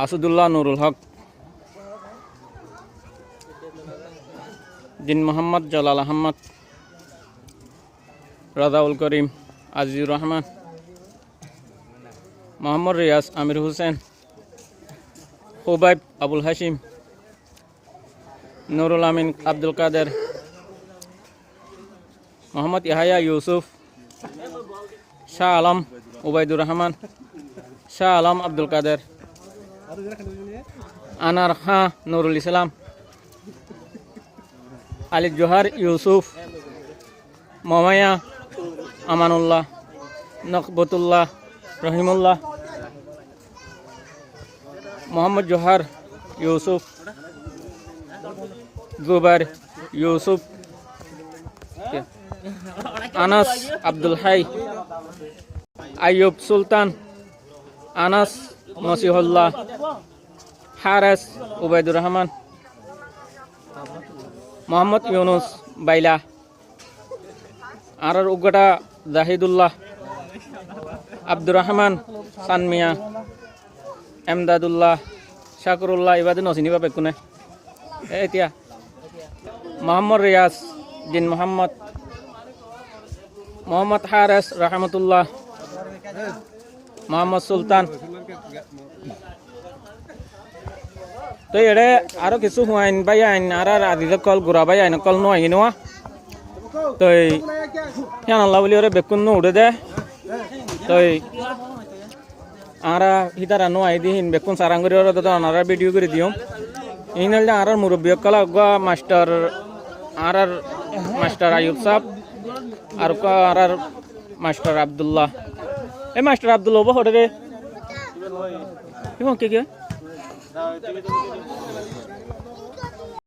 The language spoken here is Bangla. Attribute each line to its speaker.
Speaker 1: আসাদুল্লাহ নুরুল হক, দিন মোহাম্মদ জালাল আহমদ, রাজাউল করিম, আজিজুর রহমান, মোহাম্মদ রিয়াজ আমির হোসেন, হুবাইব আবুল হাশিম, নুরুল আমিন আব্দুল কাদের, মোহাম্মদ ইয়াহিয়া ইউসুফ, শাহ আলম উবাইদুর রহমান, শাহ আলম আব্দুল কাদের, আনার খাঁ নুরুল ইসলাম, আলী জোহার ইউসুফ, মমায়া আমানুল্লাহ, নকবতুল্লাহ রহিমুল্লাহ, মোহাম্মদ জোহার ইউসুফ, জুবাইর ইউসুফ, আনাস আব্দুল হাই, আইয়ুব সুলতান, আনাস মসিহুল্লাহ, হারেস উবাইদুর রহমান, মোহাম্মদ ইউনুস বাইলা, আর উগটা জাহিদুল্লাহ, আব্দুর রহমান সানমিয়া, এমদাদুল্লাহ, শাকরুল্লাহ ইবাদে নচিনিবা বেকুনে এতিয়া মোহাম্মদ রিয়াজ, দিন মোহাম্মদ, মোহাম্মদ হারেস রহমতুল্লাহ, মোহাম্মদ সুলতান। তো এড়ে আরো কিছু হুয়াইন বাই আইন আর আদিতে কল গুড়া বাই আইন কল নো আইন নোয়া তো হিয়ান আল্লাহ বলি ওরে বেকুন নো উড়ে দে তো আরা হিতারা নো আই দিন বেকুন সারাঙ্গুরি ওরে তো আনারা ভিডিও করে দিও ইনলে আর মুরব্বী কলা গা মাস্টার আর মাস্টার আয়ুব সাহেব আর আর মাস্টার আব্দুল্লাহ এ মাস্টার আব্দুল্লাহ হরে রে এবং কে কে